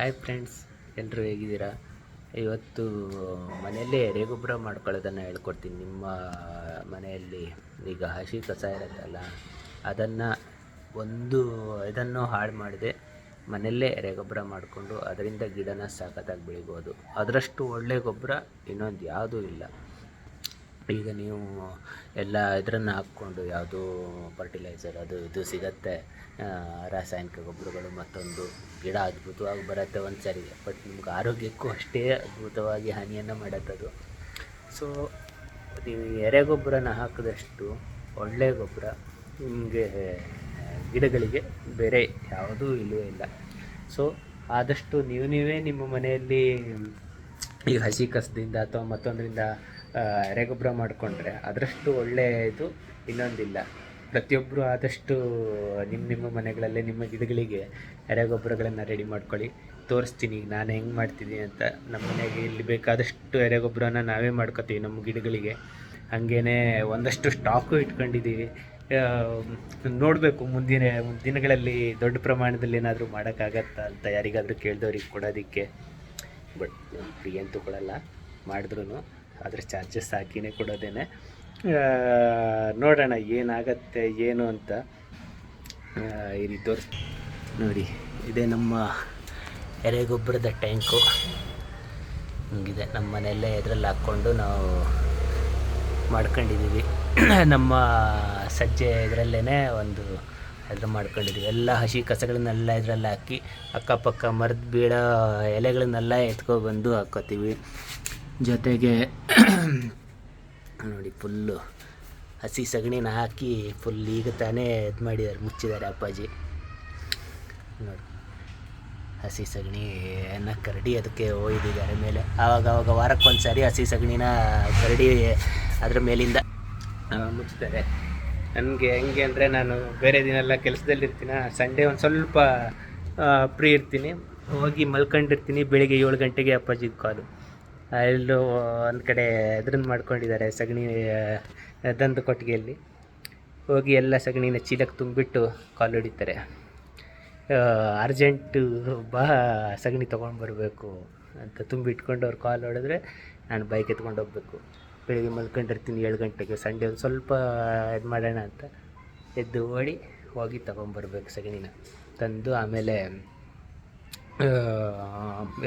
Hi friends, ಎಲ್ಲರೂ ಹೇಗಿದ್ದೀರಾ? ಇವತ್ತು ಮನೆಯಲ್ಲೇ ಎರೆಗೊಬ್ಬರ ಮಾಡ್ಕೊಳ್ಳೋದನ್ನು ಹೇಳ್ಕೊಡ್ತೀನಿ. ನಿಮ್ಮ ಮನೆಯಲ್ಲಿ ಈಗ ಹಸಿ ಕಸ ಇರುತ್ತಲ್ಲ, ಅದನ್ನು ಇದನ್ನು ಹಾಳು ಮಾಡದೆ ಮನೆಯಲ್ಲೇ ಎರೆಗೊಬ್ಬರ ಮಾಡಿಕೊಂಡು ಅದರಿಂದ ಗಿಡನ ಸಖತ್ತಾಗಿ ಬೆಳಿಬೋದು. ಅದರಷ್ಟು ಒಳ್ಳೆ ಗೊಬ್ಬರ ಇನ್ನೊಂದು ಯಾವುದೂ ಇಲ್ಲ. ಈಗ ನೀವು ಎಲ್ಲ ಇದನ್ನು ಹಾಕ್ಕೊಂಡು ಯಾವುದೋ ಫರ್ಟಿಲೈಸರ್ ಅದು ಇದು ಸಿಗುತ್ತೆ, ರಾಸಾಯನಿಕ ಗೊಬ್ಬರಗಳು, ಮತ್ತೊಂದು ಗಿಡ ಅದ್ಭುತವಾಗಿ ಬರುತ್ತೆ ಒಂದು ಸಾರಿಗೆ, ಬಟ್ ನಿಮ್ಗೆ ಆರೋಗ್ಯಕ್ಕೂ ಅಷ್ಟೇ ಅದ್ಭುತವಾಗಿ ಹಾನಿಯನ್ನು ಮಾಡುತ್ತದು. ಸೊ ನೀವು ಎರೆಗೊಬ್ಬರನ ಹಾಕಿದಷ್ಟು ಒಳ್ಳೆಯ ಗೊಬ್ಬರ ನಿಮಗೆ ಗಿಡಗಳಿಗೆ ಬೇರೆ ಯಾವುದೂ ಇಲ್ಲವೇ ಇಲ್ಲ. ಸೊ ಆದಷ್ಟು ನೀವೇ ನಿಮ್ಮ ಮನೆಯಲ್ಲಿ ಈ ಹಸಿ ಕಸದಿಂದ ಅಥವಾ ಮತ್ತೊಂದರಿಂದ ಎರೆಗೊಬ್ಬರ ಮಾಡಿಕೊಂಡ್ರೆ ಅದರಷ್ಟು ಒಳ್ಳೆಯದು ಇನ್ನೊಂದಿಲ್ಲ. ಪ್ರತಿಯೊಬ್ಬರು ಆದಷ್ಟು ನಿಮ್ಮ ಮನೆಗಳಲ್ಲೇ ನಿಮ್ಮ ಗಿಡಗಳಿಗೆ ಎರೆಗೊಬ್ಬರಗಳನ್ನು ರೆಡಿ ಮಾಡ್ಕೊಳ್ಳಿ. ತೋರಿಸ್ತೀನಿ ನಾನು ಹೆಂಗೆ ಮಾಡ್ತಿದ್ದೀನಿ ಅಂತ. ನಮ್ಮ ಮನೆಗೆ ಇಲ್ಲಿ ಬೇಕಾದಷ್ಟು ಎರೆಗೊಬ್ಬರನ ನಾವೇ ಮಾಡ್ಕೊತೀವಿ ನಮ್ಮ ಗಿಡಗಳಿಗೆ. ಹಾಗೇ ಒಂದಷ್ಟು ಸ್ಟಾಕು ಇಟ್ಕೊಂಡಿದ್ದೀವಿ. ನೋಡಬೇಕು ಮುಂದಿನ ದಿನಗಳಲ್ಲಿ ದೊಡ್ಡ ಪ್ರಮಾಣದಲ್ಲಿ ಏನಾದರೂ ಮಾಡೋಕ್ಕಾಗತ್ತಾ ಅಂತ ಯಾರಿಗಾದರೂ ಕೇಳಿದವ್ರಿಗೆ ಕೊಡೋದಕ್ಕೆ. ಬಟ್ ಫ್ರೀ ಅಂತೂ ಕೊಡಲ್ಲ, ಮಾಡಿದ್ರೂ ಆದರೆ ಚಾರ್ಜಸ್ ಹಾಕಿನೇ ಕೊಡೋದೇನೆ. ನೋಡೋಣ ಏನಾಗತ್ತೆ ಏನು ಅಂತ. ಈ ರೀತಿ ನೋಡಿ, ಇದೇ ನಮ್ಮ ಎರೆಗೊಬ್ಬರದ ಟ್ಯಾಂಕು. ಹಿಂಗಿದೆ ನಮ್ಮ ಮನೆಯಲ್ಲೇ ಇದರಲ್ಲಿ ಹಾಕ್ಕೊಂಡು ನಾವು ಮಾಡ್ಕೊಂಡಿದ್ದೀವಿ. ನಮ್ಮ ಸಜ್ಜೆ ಇದರಲ್ಲೇ ಒಂದು ಮಾಡ್ಕೊಂಡಿದ್ದೀವಿ. ಎಲ್ಲ ಹಸಿ ಕಸಗಳನ್ನೆಲ್ಲ ಇದರಲ್ಲಿ ಹಾಕಿ ಅಕ್ಕಪಕ್ಕ ಮರದ ಬೀಳೋ ಎಲೆಗಳನ್ನೆಲ್ಲ ಎತ್ಕೊಬಂದು ಹಾಕ್ಕೋತೀವಿ. ಜೊತೆಗೆ ನೋಡಿ, ಫುಲ್ಲು ಹಸಿ ಸಗಣಿನ ಹಾಕಿ ಫುಲ್ ಈಗ ತಾನೇ ಇದು ಮಾಡಿದ್ದಾರೆ, ಮುಚ್ಚಿದ್ದಾರೆ ಅಪ್ಪಾಜಿ. ನೋಡಿ, ಹಸಿ ಸಗಣಿಯನ್ನು ಕರಡಿ ಅದಕ್ಕೆ ಒಯ್ದಿದ್ದಾರೆ ಮೇಲೆ. ಆವಾಗ ವಾರಕ್ಕೊಂದು ಸಾರಿ ಹಸಿ ಸಗಣಿನ ಕರಡಿ ಅದ್ರ ಮೇಲಿಂದ ಮುಚ್ತಾರೆ. ನನಗೆ ಹೆಂಗೆ ಅಂದರೆ, ನಾನು ಬೇರೆ ದಿನೆಲ್ಲ ಕೆಲಸದಲ್ಲಿರ್ತೀನಿ, ಸಂಡೇ ಒಂದು ಸ್ವಲ್ಪ ಫ್ರೀ ಇರ್ತೀನಿ, ಹೋಗಿ ಮಲ್ಕೊಂಡಿರ್ತೀನಿ. ಬೆಳಿಗ್ಗೆ 7 ಗಂಟೆಗೆ ಅಪ್ಪಾಜಿಗೆ ಕಾಲು. ಎಲ್ಲೋ ಒಂದು ಕಡೆ ಇದನ್ನು ಮಾಡ್ಕೊಂಡಿದ್ದಾರೆ, ಸಗಣಿ ದಂದು ಕೊಟ್ಟಿಗೆಯಲ್ಲಿ ಹೋಗಿ ಎಲ್ಲ ಸಗಣಿನ ಚೀಲಕ್ಕೆ ತುಂಬಿಬಿಟ್ಟು ಕಾಲು ಹೊಡಿತಾರೆ. ಅರ್ಜೆಂಟು ಬಾ ಸಗಣಿ ತೊಗೊಂಡ್ಬರ್ಬೇಕು ಅಂತ ತುಂಬಿಟ್ಕೊಂಡು ಅವ್ರು ಕಾಲು ಹೊಡೆದ್ರೆ ನಾನು ಬೈಕ್ ಎತ್ಕೊಂಡು ಹೋಗ್ಬೇಕು. ಬೆಳಿಗ್ಗೆ ಮಲ್ಕೊಂಡಿರ್ತೀನಿ 7 ಗಂಟೆಗೆ. ಸಂಡೇ ಒಂದು ಸ್ವಲ್ಪ ಇದು ಮಾಡೋಣ ಅಂತ ಎದ್ದು ಹೋಗಿ ತೊಗೊಂಬರ್ಬೇಕು ಸಗಣಿನ ತಂದು. ಆಮೇಲೆ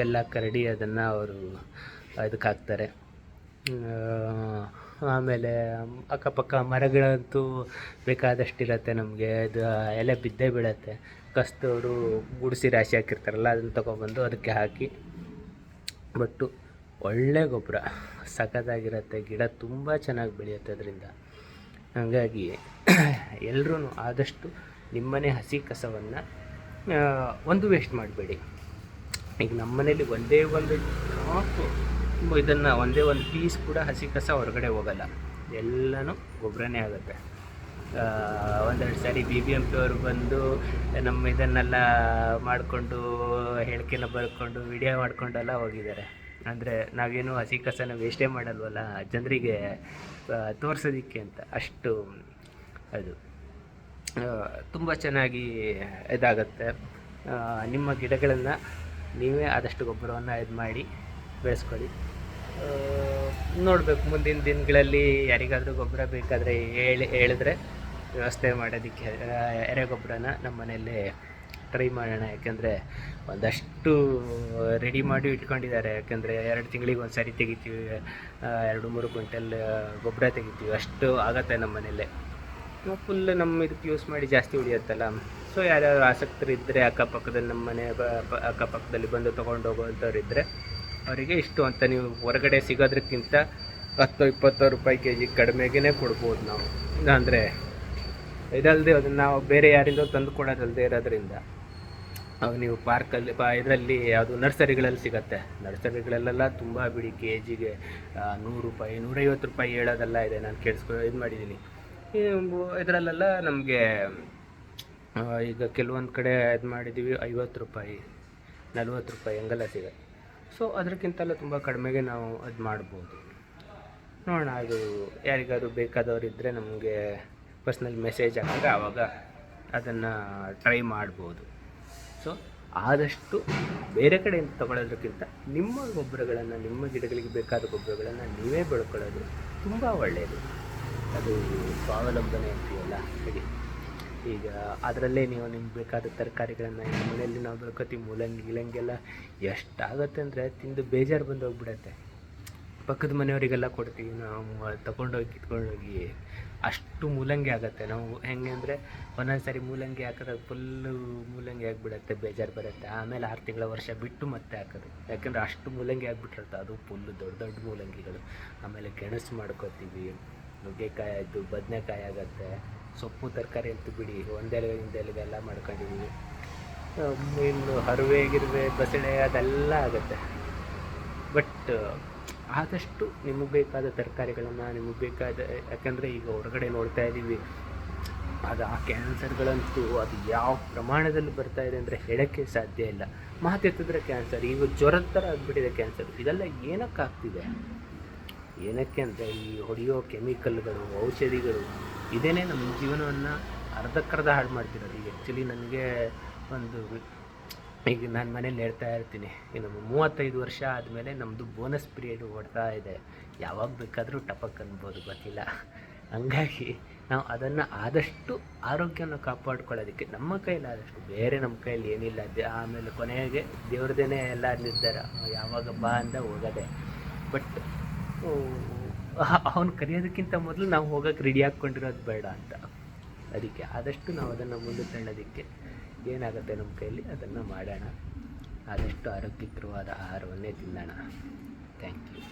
ಎಲ್ಲ ಕರಡಿ ಅದನ್ನು ಅವರು ಇದಕ್ಕೆ ಹಾಕ್ತಾರೆ. ಆಮೇಲೆ ಅಕ್ಕಪಕ್ಕ ಮರಗಳಂತೂ ಬೇಕಾದಷ್ಟಿರುತ್ತೆ ನಮಗೆ. ಅದು ಎಲೆ ಬಿದ್ದೇ ಬೀಳುತ್ತೆ. ಕಸ್ತವರು ಗುಡಿಸಿ ರಾಶಿ ಹಾಕಿರ್ತಾರಲ್ಲ, ಅದನ್ನು ತೊಗೊಬಂದು ಅದಕ್ಕೆ ಹಾಕಿ. ಬಟ್ಟು ಒಳ್ಳೆ ಗೊಬ್ಬರ ಸಖತ್ತಾಗಿರುತ್ತೆ, ಗಿಡ ತುಂಬ ಚೆನ್ನಾಗಿ ಬೆಳೆಯುತ್ತೆ ಅದರಿಂದ. ಹಾಗಾಗಿ ಎಲ್ಲರೂ ಆದಷ್ಟು ನಿಮ್ಮನೆ ಹಸಿ ಕಸವನ್ನು ಒಂದು ವೇಸ್ಟ್ ಮಾಡಬೇಡಿ. ಈಗ ನಮ್ಮ ಮನೇಲಿ ಒಂದೇ ಒಂದು ಡ್ರಾಪು ಇದನ್ನು ಒಂದೇ ಒಂದು ಪೀಸ್ ಕೂಡ ಹಸಿ ಕಸ ಹೊರಗಡೆ ಹೋಗಲ್ಲ, ಎಲ್ಲನೂ ಗೊಬ್ಬರನೇ ಆಗುತ್ತೆ. ಒಂದೆರಡು ಸಾರಿ BBMP ಅವರು ಬಂದು ನಮ್ಮ ಇದನ್ನೆಲ್ಲ ಮಾಡಿಕೊಂಡು ಹೇಳಿಕೆನ ಬರ್ಕೊಂಡು ವಿಡಿಯೋ ಮಾಡ್ಕೊಂಡೆಲ್ಲ ಹೋಗಿದ್ದಾರೆ. ಅಂದರೆ ನಾವೇನು ಹಸಿ ಕಸನ ವೇಸ್ಟೇ ಮಾಡಲ್ವಲ್ಲ, ಜನರಿಗೆ ತೋರಿಸೋದಕ್ಕೆ ಅಂತ. ಅಷ್ಟು ಅದು ತುಂಬ ಚೆನ್ನಾಗಿ ಇದಾಗುತ್ತೆ. ನಿಮ್ಮ ಗಿಡಗಳನ್ನು ನೀವೇ ಆದಷ್ಟು ಗೊಬ್ಬರವನ್ನು ಇದು ಮಾಡಿ ಬೆಳೆಸ್ಕೊಳ್ಳಿ. ನೋಡಬೇಕು ಮುಂದಿನ ದಿನಗಳಲ್ಲಿ ಯಾರಿಗಾದರೂ ಗೊಬ್ಬರ ಬೇಕಾದರೆ ಹೇಳಿದ್ರೆ ವ್ಯವಸ್ಥೆ ಮಾಡೋದಕ್ಕೆ ಎರೆಗೊಬ್ಬರನ ನಮ್ಮ ಮನೆಯಲ್ಲೇ ಟ್ರೈ ಮಾಡೋಣ. ಯಾಕೆಂದರೆ ಒಂದಷ್ಟು ರೆಡಿ ಮಾಡಿ ಇಟ್ಕೊಂಡಿದ್ದಾರೆ. ಯಾಕೆಂದರೆ 2 ತಿಂಗಳಿಗೆ ಒಂದು ಸಾರಿ ತೆಗಿತೀವಿ, 2-3 ಕ್ವಿಂಟಲ್ ಗೊಬ್ಬರ ತೆಗಿತೀವಿ, ಅಷ್ಟು ಆಗುತ್ತೆ ನಮ್ಮ ಮನೆಯಲ್ಲೇ. ಫುಲ್ ನಮ್ಮ ಇದಕ್ಕೆ ಯೂಸ್ ಮಾಡಿ ಜಾಸ್ತಿ ಉಳಿಯುತ್ತಲ್ಲ. ಸೊ ಯಾರ್ಯಾರು ಆಸಕ್ತರಿದ್ದರೆ ಅಕ್ಕಪಕ್ಕದಲ್ಲಿ ನಮ್ಮ ಮನೆ ಅಕ್ಕಪಕ್ಕದಲ್ಲಿ ಬಂದು ತೊಗೊಂಡು ಹೋಗೋವಂಥವ್ರು ಇದ್ದರೆ ಅವರಿಗೆ ಇಷ್ಟು ಅಂತ ನೀವು ಹೊರಗಡೆ ಸಿಗೋದಕ್ಕಿಂತ 10-20 ರೂಪಾಯಿ kg ಕಡಿಮೆಗೇ ಕೊಡ್ಬೋದು ನಾವು. ಅಂದರೆ ಇದಲ್ಲದೆ ಅದನ್ನು ನಾವು ಬೇರೆ ಯಾರಿಂದ ತಂದು ಕೊಡೋದಲ್ಲದೆ ಇರೋದ್ರಿಂದ ಅವು ನೀವು ಪಾರ್ಕಲ್ಲಿ ಇದರಲ್ಲಿ ಯಾವುದು ನರ್ಸರಿಗಳಲ್ಲಿ ಸಿಗುತ್ತೆ. ನರ್ಸರಿಗಳಲ್ಲೆಲ್ಲ ತುಂಬ ಬಿಡಿ, kgಗೆ 100 ರೂಪಾಯಿ 150 ರೂಪಾಯಿ ಹೇಳೋದೆಲ್ಲ ಇದೆ. ನಾನು ಇದು ಮಾಡಿದ್ದೀನಿ. ಇದರಲ್ಲೆಲ್ಲ ನಮಗೆ ಈಗ ಕೆಲವೊಂದು ಕಡೆ ಇದು ಮಾಡಿದ್ದೀವಿ 50 ರೂಪಾಯಿ 40 ರೂಪಾಯಿ ಹಂಗೆಲ್ಲ ಸಿಗುತ್ತೆ. ಸೊ ಅದಕ್ಕಿಂತೆಲ್ಲ ತುಂಬ ಕಡಿಮೆಗೆ ನಾವು ಅದು ಮಾಡ್ಬೋದು. ನೋಡೋಣ, ಅದು ಯಾರಿಗಾದ್ರು ಬೇಕಾದವರಿದ್ದರೆ ನಮಗೆ ಪರ್ಸ್ನಲ್ ಮೆಸೇಜ್ ಹಾಕಿದ್ರೆ ಆವಾಗ ಅದನ್ನು ಟ್ರೈ ಮಾಡ್ಬೋದು. ಸೊ ಆದಷ್ಟು ಬೇರೆ ಕಡೆಯಿಂದ ತಗೊಳ್ಳೋದಕ್ಕಿಂತ ನಿಮ್ಮ ಗೊಬ್ಬರಗಳನ್ನು, ನಿಮ್ಮ ಗಿಡಗಳಿಗೆ ಬೇಕಾದ ಗೊಬ್ಬರಗಳನ್ನು ನೀವೇ ಬೆಳ್ಕೊಳ್ಳೋದು ತುಂಬ ಒಳ್ಳೆಯದು. ಅದು ಸ್ವಾವಲಂಬನೆ ಅಂತೀವಲ್ಲ ಹಾಗೆ. ಈಗ ಅದರಲ್ಲೇ ನೀವು ನಿಮ್ಗೆ ಬೇಕಾದ ತರಕಾರಿಗಳನ್ನು ಈಗ ಮನೆಯಲ್ಲಿ ನಾವು ಬೆಳ್ಕೊತೀವಿ. ಮೂಲಂಗಿ ಗಿಲಂಗೆಲ್ಲ ಎಷ್ಟಾಗುತ್ತೆ ಅಂದರೆ ತಿಂದು ಬೇಜಾರು ಬಂದು ಹೋಗ್ಬಿಡತ್ತೆ. ಪಕ್ಕದ ಮನೆಯವರಿಗೆಲ್ಲ ಕೊಡ್ತೀವಿ ನಾವು, ತಗೊಂಡೋಗಿ ಕಿತ್ಕೊಂಡೋಗಿ. ಅಷ್ಟು ಮೂಲಂಗಿ ಆಗುತ್ತೆ. ನಾವು ಹೆಂಗೆ ಅಂದರೆ ಒಂದೊಂದು ಸಾರಿ ಮೂಲಂಗಿ ಹಾಕಿದಾಗ ಫುಲ್ಲು ಮೂಲಂಗಿ ಆಗಿಬಿಡತ್ತೆ, ಬೇಜಾರು ಬರುತ್ತೆ. ಆಮೇಲೆ 6 ತಿಂಗಳ ವರ್ಷ ಬಿಟ್ಟು ಮತ್ತೆ ಹಾಕೋದು, ಯಾಕಂದರೆ ಅಷ್ಟು ಮೂಲಂಗಿ ಆಗಿಬಿಟ್ಟಿರುತ್ತೆ. ಅದು ಫುಲ್ಲು ದೊಡ್ಡ ದೊಡ್ಡ ಮೂಲಂಗಿಗಳು. ಆಮೇಲೆ ಗೆಣಸು ಮಾಡ್ಕೋತೀವಿ, ನುಗ್ಗೆಕಾಯಿ ಆಯಿತು, ಬದನೆಕಾಯಿ ಆಗುತ್ತೆ, ಸೊಪ್ಪು ತರಕಾರಿ ಅಂತೂ ಬಿಡಿ, ಒಂದೆಲೆಲ್ಲ ಮಾಡ್ಕೊಂಡಿದ್ದೀವಿ. ಇನ್ನು ಹರಿವೆ ಗಿರುವೆ ಬಸಳೆ ಅದೆಲ್ಲ ಆಗುತ್ತೆ. ಬಟ್ ಆದಷ್ಟು ನಿಮಗೆ ಬೇಕಾದ ತರಕಾರಿಗಳನ್ನು, ನಿಮಗೆ ಬೇಕಾದ, ಯಾಕಂದರೆ ಈಗ ಹೊರಗಡೆ ನೋಡ್ತಾ ಇದ್ದೀವಿ, ಅದು ಆ ಕ್ಯಾನ್ಸರ್ಗಳಂತೂ ಅದು ಯಾವ ಪ್ರಮಾಣದಲ್ಲಿ ಬರ್ತಾ ಇದೆ ಅಂದರೆ ಹೇಳೋಕ್ಕೆ ಸಾಧ್ಯ ಇಲ್ಲ. ಮಾತೆತ್ತಿದ್ರೆ ಕ್ಯಾನ್ಸರ್, ಈಗ ಜ್ವರದ ಥರ ಆಗಿಬಿಟ್ಟಿದೆ ಕ್ಯಾನ್ಸರ್. ಇದೆಲ್ಲ ಏನಕ್ಕಾಗ್ತಿದೆ? ಏನಕ್ಕೆ ಅಂದರೆ ಈ ಹೊಡೆಯೋ ಕೆಮಿಕಲ್ಗಳು, ಔಷಧಿಗಳು, ಇದೇ ನಮ್ಮ ಜೀವನವನ್ನು ಅರ್ಧಕ್ಕರ್ಧ ಹಾಳು ಮಾಡ್ತಿರೋದು. ಈಗ ಆ್ಯಕ್ಚುಲಿ ನನಗೆ ಈಗ ನಾನು ಮನೇಲಿ ಹೇಳ್ತಾ ಇರ್ತೀನಿ, ಇನ್ನು 35 ವರ್ಷ ಆದಮೇಲೆ ನಮ್ಮದು ಬೋನಸ್ ಪೀರಿಯಡ್ ಓಡ್ತಾ ಇದೆ, ಯಾವಾಗ ಬೇಕಾದರೂ ಟಪಕ್ ಅನ್ಬೋದು, ಗೊತ್ತಿಲ್ಲ. ಹಂಗಾಗಿ ನಾವು ಅದನ್ನು ಆದಷ್ಟು ಆರೋಗ್ಯನ ಕಾಪಾಡ್ಕೊಳ್ಳೋದಕ್ಕೆ ನಮ್ಮ ಕೈಲಾದಷ್ಟು, ಬೇರೆ ನಮ್ಮ ಕೈಯಲ್ಲಿ ಏನಿಲ್ಲ. ಆಮೇಲೆ ಕೊನೆಗೆ ದೇವ್ರದೇನೆ ಎಲ್ಲ ನಿರ್ಧಾರ, ಯಾವಾಗ ಬಾ ಅಂದ ಹೋಗೋದೆ. ಬಟ್ ಅವ್ನು ಕರೆಯೋದಕ್ಕಿಂತ ಮೊದಲು ನಾವು ಹೋಗೋಕ್ಕೆ ರೆಡಿ ಹಾಕ್ಕೊಂಡಿರೋದು ಬೇಡ ಅಂತ. ಅದಕ್ಕೆ ಆದಷ್ಟು ನಾವು ಅದನ್ನು ಮುಂದೆ ತಳ್ಳೋದಕ್ಕೆ ಏನಾಗುತ್ತೆ ನಮ್ಮ ಕೈಯಲ್ಲಿ ಅದನ್ನು ಮಾಡೋಣ. ಆದಷ್ಟು ಆರೋಗ್ಯಕರವಾದ ಆಹಾರವನ್ನೇ ತಿನ್ನೋಣ. Thank you.